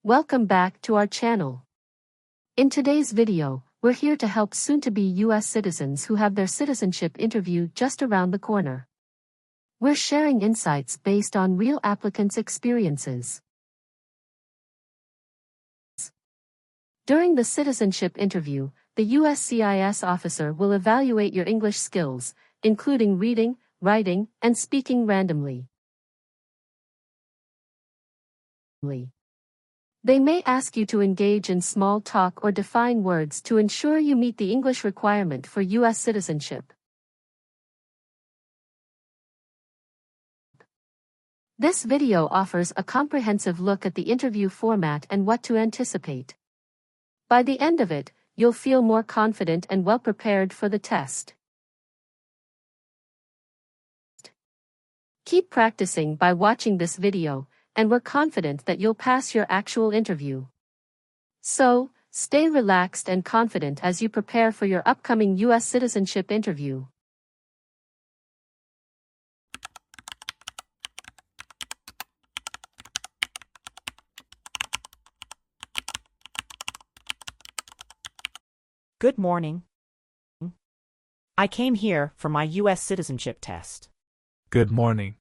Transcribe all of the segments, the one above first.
Welcome back to our channel. In today's video, we're here to help soon-to-be US citizens who have their citizenship interview just around the corner. We're sharing insights based on real applicants' experiences. During the citizenship interview, the USCIS officer will evaluate your English skills, including reading, writing, and speaking randomly. They may ask you to engage in small talk or define words to ensure you meet the English requirement for US citizenship. This video offers a comprehensive look at the interview format and what to anticipate. By the end of it, you'll feel more confident and well prepared for the test. Keep practicing by watching this video, and we're confident that you'll pass your actual interview. So, stay relaxed and confident as you prepare for your upcoming US citizenship interview. Good morning. I came here for my US citizenship test. Good morning.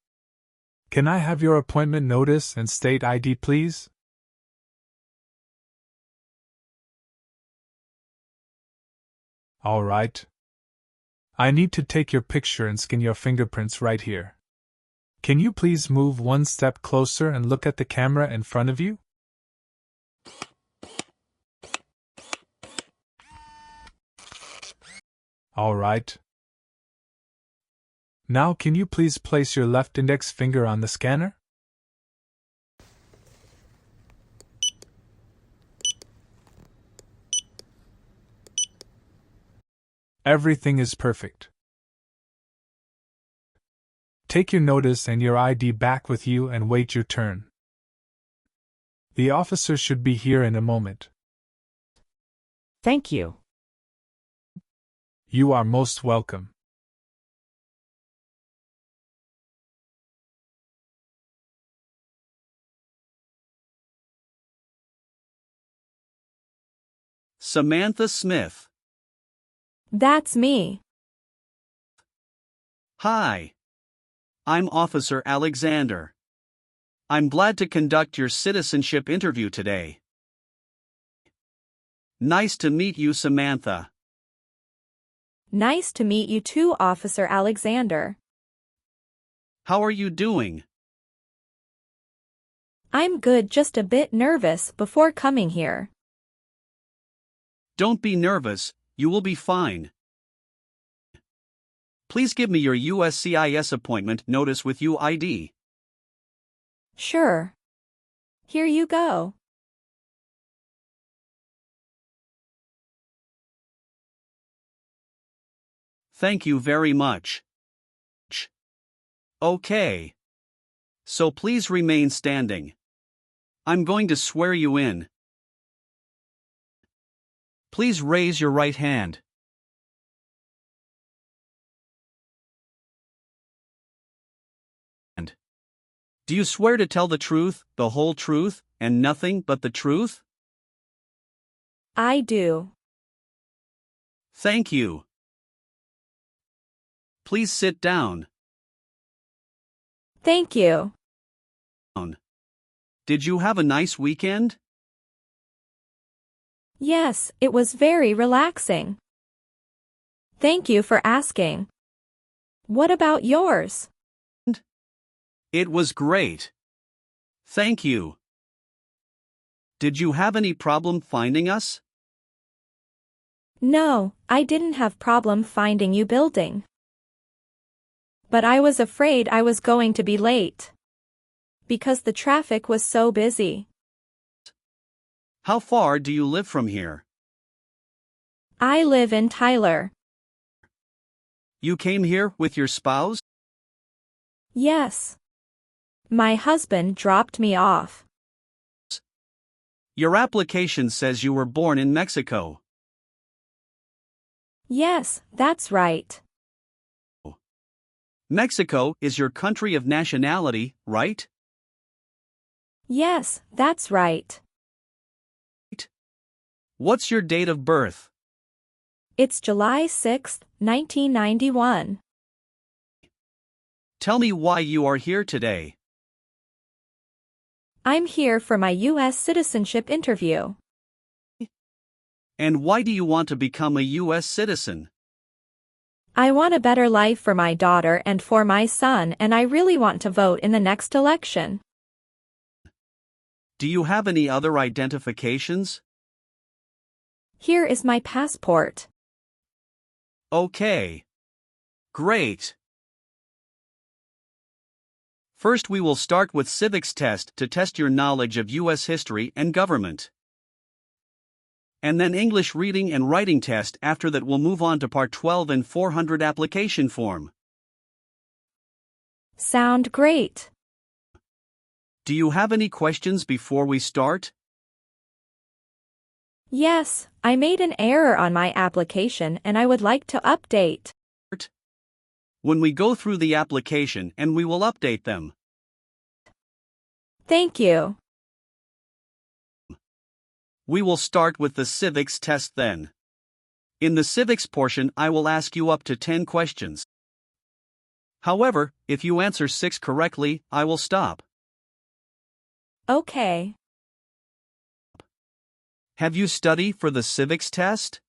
Can I have your appointment notice and state ID, please? All right. I need to take your picture and scan your fingerprints right here. Can you please move one step closer and look at the camera in front of you? All right. Now can you please place your left index finger on the scanner? Everything is perfect. Take your notice and your ID back with you and wait your turn. The officer should be here in a moment. Thank you. You are most welcome. Samantha Smith. That's me. Hi. I'm Officer Alexander. I'm glad to conduct your citizenship interview today. Nice to meet you, Samantha. Nice to meet you too, Officer Alexander. How are you doing? I'm good, just a bit nervous before coming here. Don't be nervous, you will be fine. Please give me your USCIS appointment notice with UID. Sure. Here you go. Thank you very much. Okay. So please remain standing. I'm going to swear you in. Please raise your right hand. Do you swear to tell the truth, the whole truth, and nothing but the truth? I do. Thank you. Please sit down. Thank you. Did you have a nice weekend? Yes, it was very relaxing. Thank you for asking. What about yours? It was great. Thank you. Did you have any problem finding us? No, I didn't have problem finding you building. But I was afraid I was going to be late. Because the traffic was so busy. How far do you live from here? I live in Tyler. You came here with your spouse? Yes. My husband dropped me off. Your application says you were born in Mexico. Yes, that's right. Mexico is your country of nationality, right? Yes, that's right. What's your date of birth? It's July 6, 1991. Tell me why you are here today. I'm here for my US citizenship interview. And why do you want to become a US citizen? I want a better life for my daughter and for my son, and I really want to vote in the next election. Do you have any other identifications? Here is my passport. Okay. Great. First we will start with civics test to test your knowledge of US history and government. And then English reading and writing test. After that we'll move on to part 12 and N400 application form. Sound great. Do you have any questions before we start? Yes, I made an error on my application and I would like to update. When we go through the application and we will update them. Thank you. We will start with the civics test then. In the civics portion I will ask you up to 10 questions. However, if you answer 6 correctly, I will stop. Okay. Have you studied for the civics test?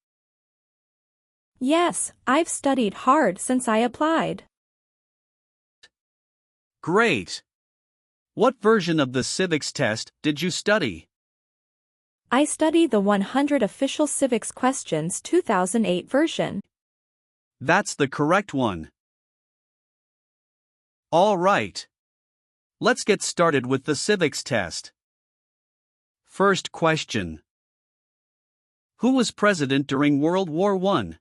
Yes, I've studied hard since I applied. Great! What version of the civics test did you study? I studied the 100 Official Civics Questions 2008 version. That's the correct one. All right. Let's get started with the civics test. First question. Who was president during World War I?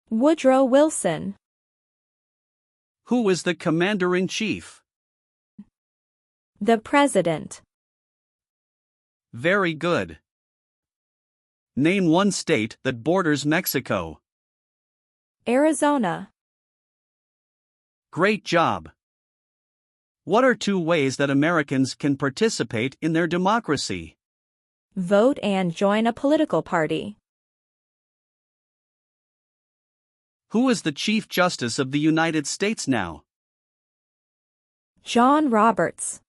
Woodrow Wilson. Who was the commander-in-chief? The president. Very good. Name one state that borders Mexico. Arizona. Great job. What are 2 ways that Americans can participate in their democracy? Vote and join a political party. Who is the Chief Justice of the United States now? John Roberts.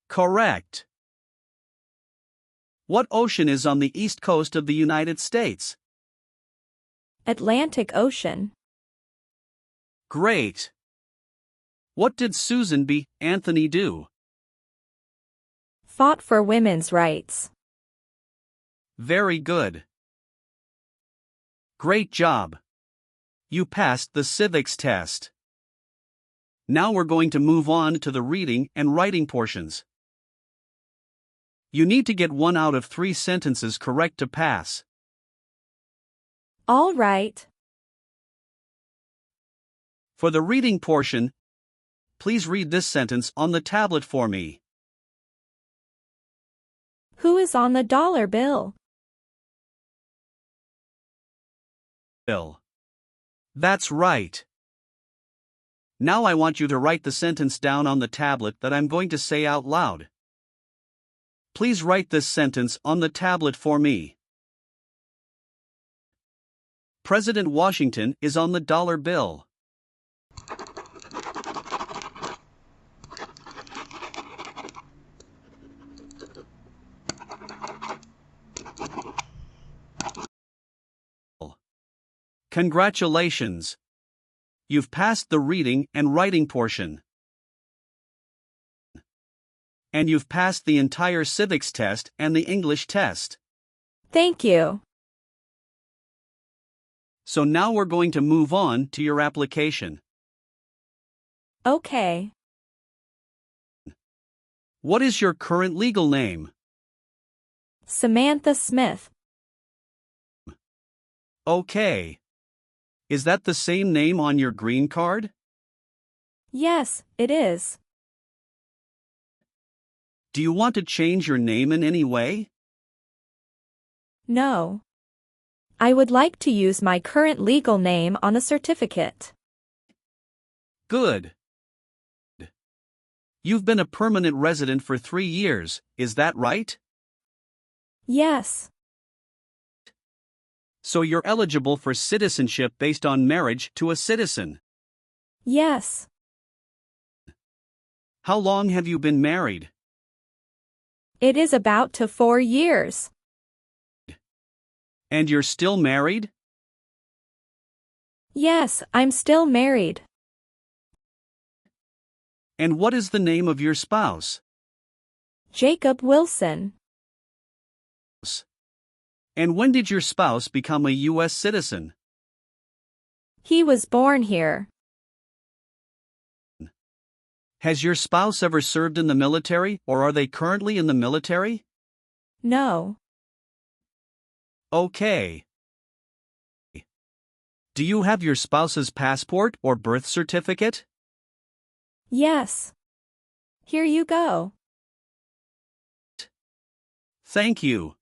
Correct. What ocean is on the east coast of the United States? Atlantic Ocean. Great. What did Susan B. Anthony do? Fought for women's rights. Very good. Great job. You passed the civics test. Now we're going to move on to the reading and writing portions. You need to get 1 out of 3 sentences correct to pass. All right. For the reading portion, please read this sentence on the tablet for me. Who is on the dollar bill? Bill. That's right. Now I want you to write the sentence down on the tablet that I'm going to say out loud. Please write this sentence on the tablet for me. President Washington is on the dollar bill. Congratulations! You've passed the reading and writing portion. And you've passed the entire civics test and the English test. Thank you. So now we're going to move on to your application. Okay. What is your current legal name? Samantha Smith. Okay. Is that the same name on your green card? Yes, it is. Do you want to change your name in any way? No. I would like to use my current legal name on the certificate. Good. You've been a permanent resident for 3 years, is that right? Yes. So you're eligible for citizenship based on marriage to a citizen. Yes. How long have you been married? It is about to 4 years. And you're still married? Yes, I'm still married. And what is the name of your spouse? Jacob Wilson. And when did your spouse become a US citizen? He was born here. Has your spouse ever served in the military, or are they currently in the military? No. Okay. Do you have your spouse's passport or birth certificate? Yes. Here you go. Thank you.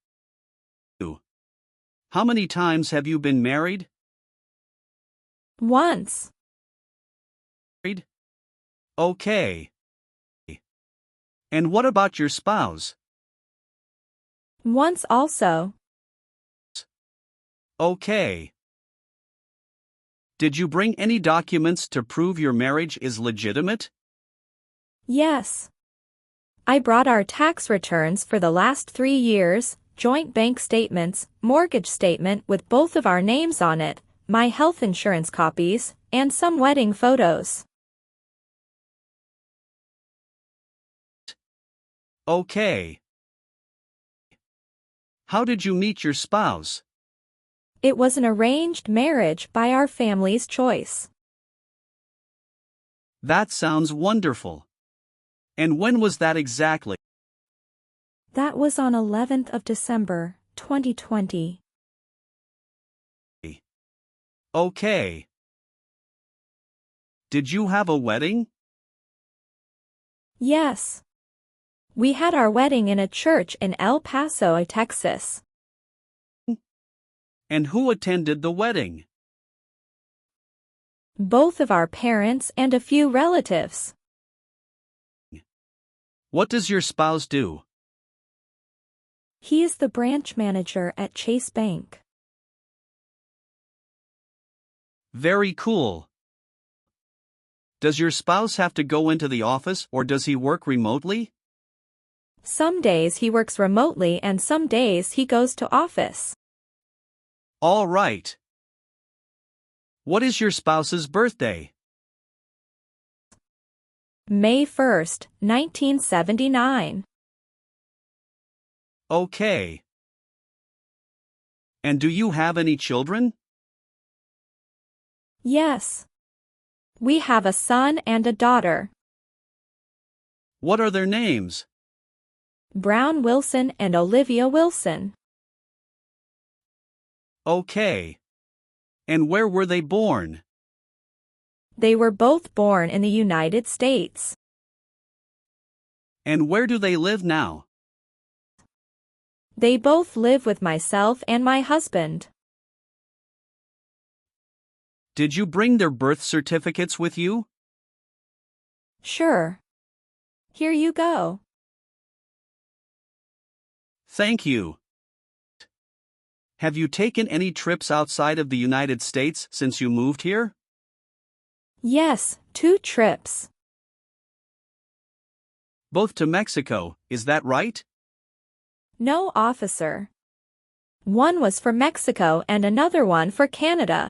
How many times have you been married? Once. Okay. And what about your spouse? Once also. Okay. Did you bring any documents to prove your marriage is legitimate? Yes. I brought our tax returns for the last 3 years, joint bank statements, mortgage statement with both of our names on it, my health insurance copies, and some wedding photos. Okay. How did you meet your spouse? It was an arranged marriage by our family's choice. That sounds wonderful. And when was that exactly? That was on 11th of December, 2020. Okay. Did you have a wedding? Yes. We had our wedding in a church in El Paso, Texas. And who attended the wedding? Both of our parents and a few relatives. What does your spouse do? He is the branch manager at Chase Bank. Very cool. Does your spouse have to go into the office or does he work remotely? Some days he works remotely and some days he goes to office. All right. What is your spouse's birthday? May 1st, 1979. Okay. And do you have any children? Yes. We have a son and a daughter. What are their names? Brown Wilson and Olivia Wilson. Okay. And where were they born? They were both born in the United States. And where do they live now? They both live with myself and my husband. Did you bring their birth certificates with you? Sure. Here you go. Thank you. Have you taken any trips outside of the United States since you moved here? Yes, 2 trips. Both to Mexico, is that right? No, officer. One was for Mexico and another one for Canada.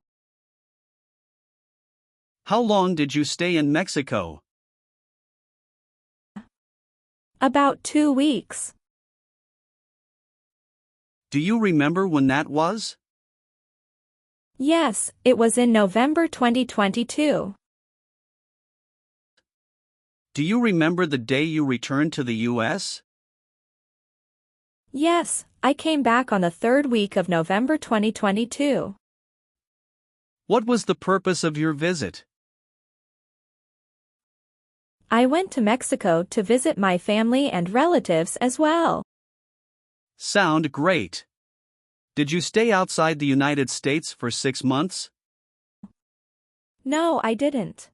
How long did you stay in Mexico? About 2 weeks. Do you remember when that was? Yes, it was in November 2022. Do you remember the day you returned to the U.S.? Yes, I came back on the 3rd week of November 2022. What was the purpose of your visit? I went to Mexico to visit my family and relatives as well. Sound great. Did you stay outside the United States for 6 months? No, I didn't.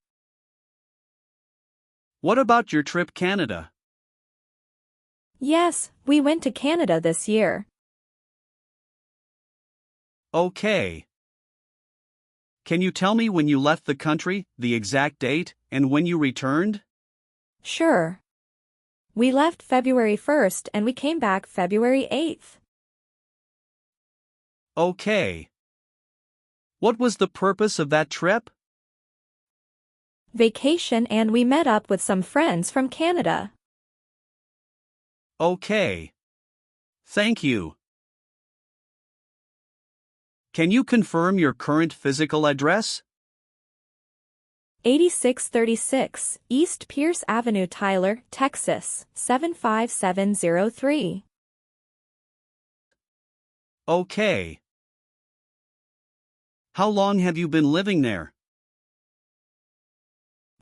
What about your trip Canada? Yes, we went to Canada this year. Okay. Can you tell me when you left the country, the exact date, and when you returned? Sure. We left February 1st and we came back February 8th. Okay. What was the purpose of that trip? Vacation, and we met up with some friends from Canada. Okay. Thank you. Can you confirm your current physical address? 8636 East Pierce Avenue, Tyler, Texas, 75703. Okay. How long have you been living there?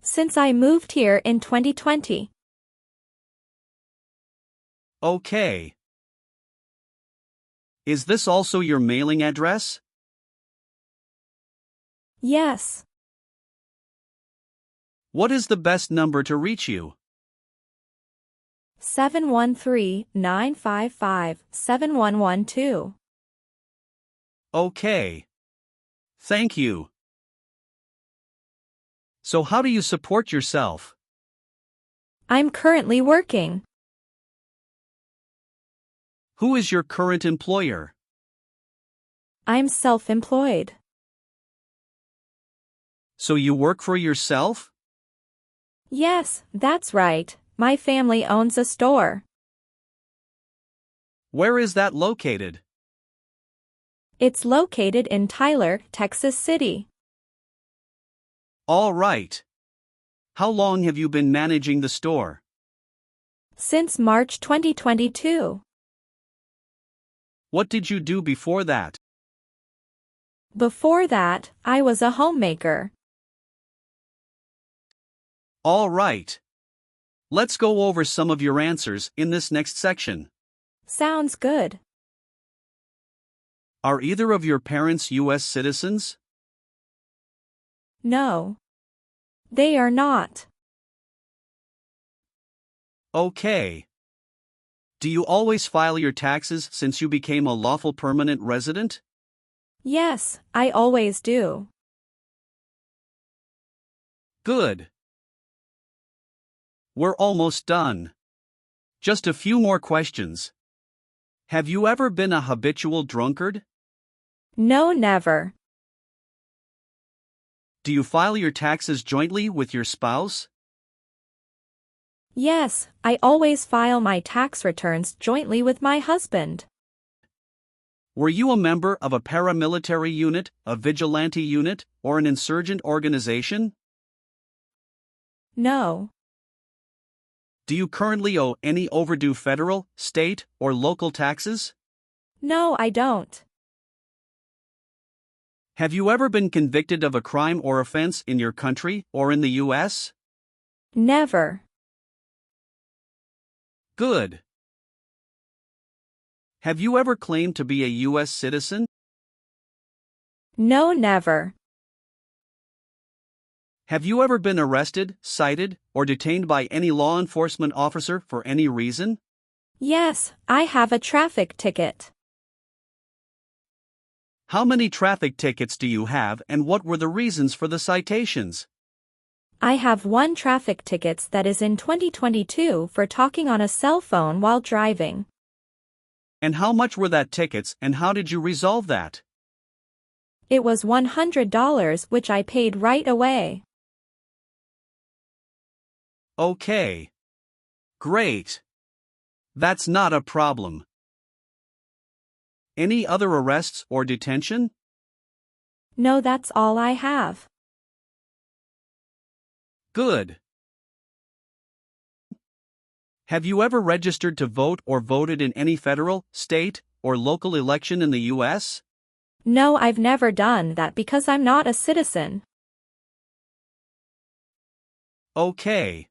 Since I moved here in 2020. Okay. Is this also your mailing address? Yes. What is the best number to reach you? 713-955-7112. Okay. Thank you. So how do you support yourself? I'm currently working. Who is your current employer? I'm self-employed. So you work for yourself? Yes, that's right. My family owns a store. Where is that located? It's located in Tyler, Texas City. All right. How long have you been managing the store? Since March 2022. What did you do before that? Before that, I was a homemaker. All right. Let's go over some of your answers in this next section. Sounds good. Are either of your parents US citizens? No. They are not. Okay. Do you always file your taxes since you became a lawful permanent resident? Yes, I always do. Good. We're almost done. Just a few more questions. Have you ever been a habitual drunkard? No, never. Do you file your taxes jointly with your spouse? Yes, I always file my tax returns jointly with my husband. Were you a member of a paramilitary unit, a vigilante unit, or an insurgent organization? No. Do you currently owe any overdue federal, state, or local taxes? No, I don't. Have you ever been convicted of a crime or offense in your country or in the US? Never. Good. Have you ever claimed to be a US citizen? No, never. Have you ever been arrested, cited, or detained by any law enforcement officer for any reason? Yes, I have a traffic ticket. How many traffic tickets do you have and what were the reasons for the citations? I have one traffic ticket that is in 2022 for talking on a cell phone while driving. And how much were that tickets and how did you resolve that? It was $100, which I paid right away. Okay. Great. That's not a problem. Any other arrests or detention? No, that's all I have. Good. Have you ever registered to vote or voted in any federal, state, or local election in the US? No, I've never done that because I'm not a citizen. Okay.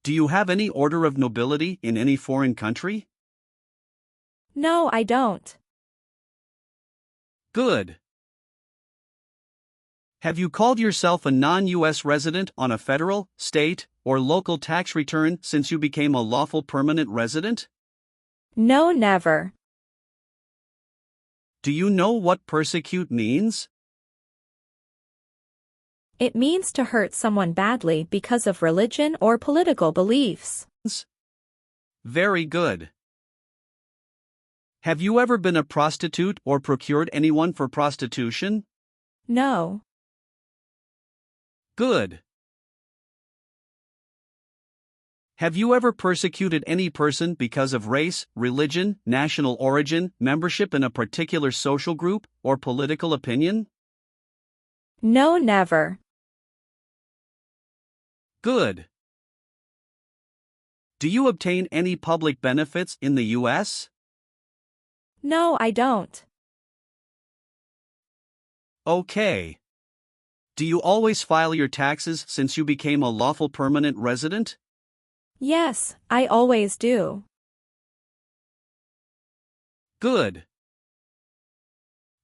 Do you have any order of nobility in any foreign country? No, I don't. Good. Have you called yourself a non-US resident on a federal, state, or local tax return since you became a lawful permanent resident? No, never. Do you know what persecute means? It means to hurt someone badly because of religion or political beliefs. Very good. Have you ever been a prostitute or procured anyone for prostitution? No. Good. Have you ever persecuted any person because of race, religion, national origin, membership in a particular social group, or political opinion? No, never. Good. Do you obtain any public benefits in the U.S.? No, I don't. Okay. Do you always file your taxes since you became a lawful permanent resident? Yes, I always do. Good.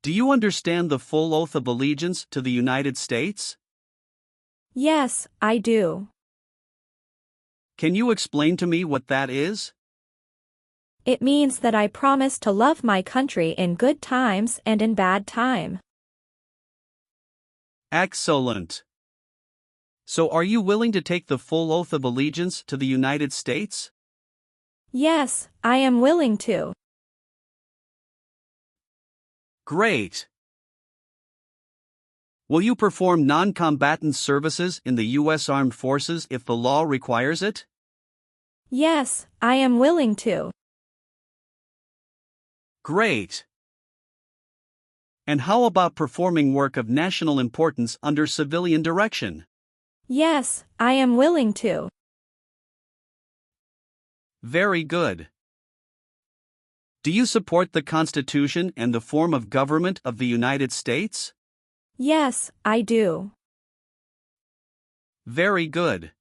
Do you understand the full oath of allegiance to the United States? Yes, I do. Can you explain to me what that is? It means that I promise to love my country in good times and in bad time. Excellent. So are you willing to take the full oath of allegiance to the United States? Yes, I am willing to. Great. Will you perform non-combatant services in the U.S. Armed Forces if the law requires it? Yes, I am willing to. Great. And how about performing work of national importance under civilian direction? Yes, I am willing to. Very good. Do you support the Constitution and the form of government of the United States? Yes, I do. Very good.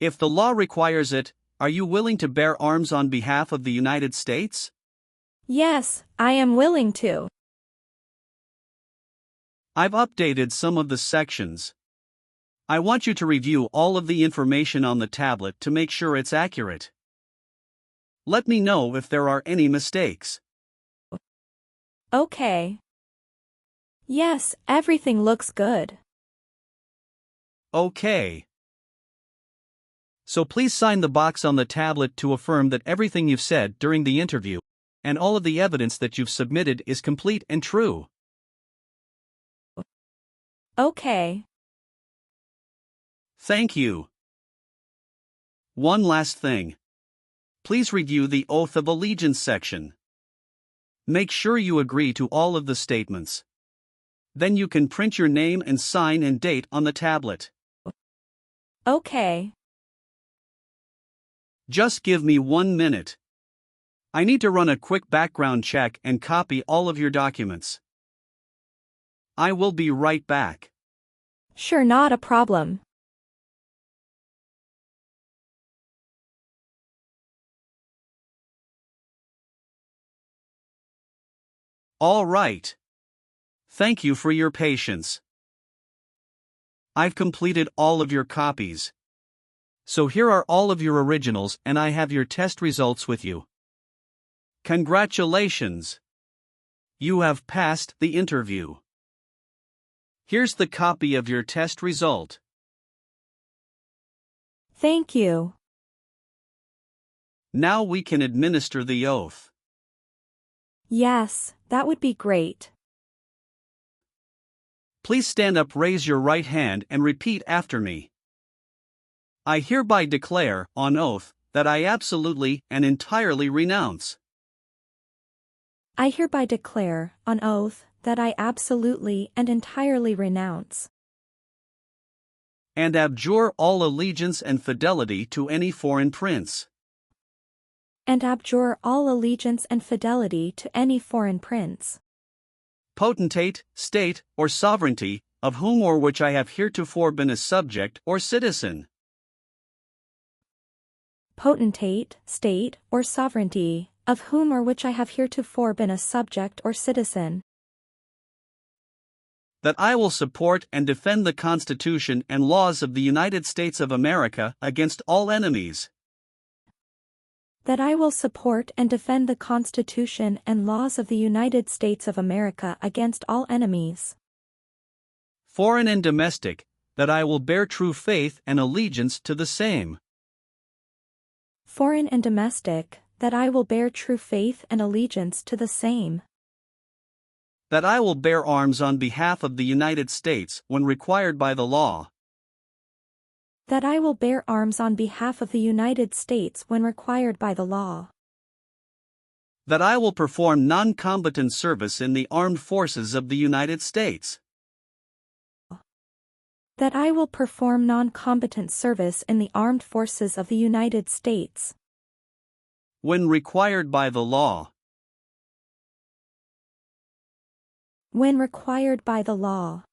If the law requires it, are you willing to bear arms on behalf of the United States? Yes, I am willing to. I've updated some of the sections. I want you to review all of the information on the tablet to make sure it's accurate. Let me know if there are any mistakes. Okay. Yes, everything looks good. Okay. So please sign the box on the tablet to affirm that everything you've said during the interview and all of the evidence that you've submitted is complete and true. Okay. Thank you. One last thing. Please review the Oath of Allegiance section. Make sure you agree to all of the statements. Then you can print your name and sign and date on the tablet. Okay. Just give me 1 minute. I need to run a quick background check and copy all of your documents. I will be right back. Sure, not a problem. All right. Thank you for your patience. I've completed all of your copies. So here are all of your originals and I have your test results with you. Congratulations! You have passed the interview. Here's the copy of your test result. Thank you. Now we can administer the oath. Yes, that would be great. Please stand up, raise your right hand and repeat after me. I hereby declare, on oath, that I absolutely and entirely renounce. I hereby declare, on oath, that I absolutely and entirely renounce and abjure all allegiance and fidelity to any foreign prince, and abjure all allegiance and fidelity to any foreign prince, potentate, state, or sovereignty, of whom or which I have heretofore been a subject or citizen. Potentate, state, or sovereignty, of whom or which I have heretofore been a subject or citizen. That I will support and defend the Constitution and laws of the United States of America against all enemies. That I will support and defend the Constitution and laws of the United States of America against all enemies, foreign and domestic, that I will bear true faith and allegiance to the same, foreign and domestic, that I will bear true faith and allegiance to the same, that I will bear arms on behalf of the United States when required by the law, that I will bear arms on behalf of the United States when required by the law, that I will perform non-combatant service in the armed forces of the United States, that I will perform non-combatant service in the armed forces of the United States when required by the law, when required by the law,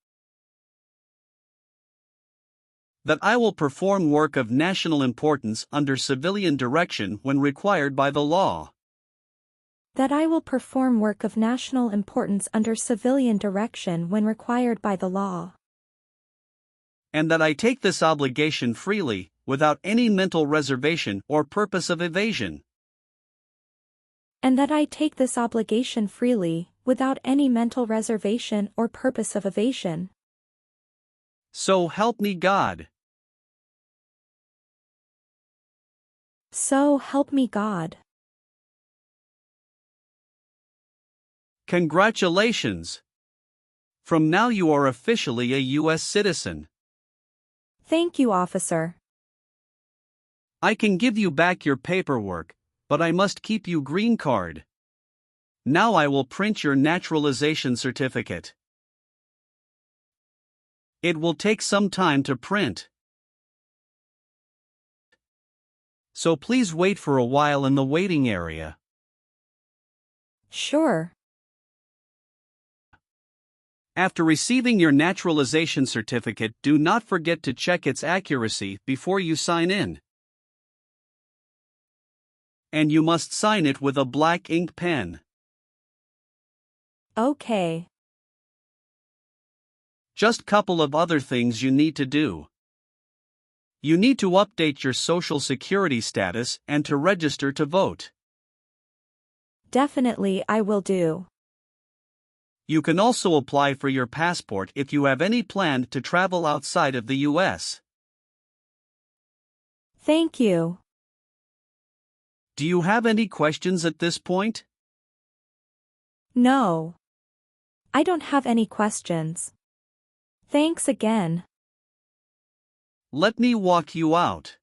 that I will perform work of national importance under civilian direction when required by the law, that I will perform work of national importance under civilian direction when required by the law, and that I take this obligation freely, without any mental reservation or purpose of evasion, and that I take this obligation freely, without any mental reservation or purpose of evasion. So help me God. So help me God. Congratulations! From now you are officially a U.S. citizen. Thank you, officer. I can give you back your paperwork, but I must keep you green card. Now I will print your naturalization certificate. It will take some time to print, so please wait for a while in the waiting area. Sure. After receiving your naturalization certificate, do not forget to check its accuracy before you sign in. And you must sign it with a black ink pen. Okay. Just couple of other things you need to do. You need to update your Social Security status and to register to vote. Definitely I will do. You can also apply for your passport if you have any plan to travel outside of the U.S. Thank you. Do you have any questions at this point? No. I don't have any questions. Thanks again. Let me walk you out.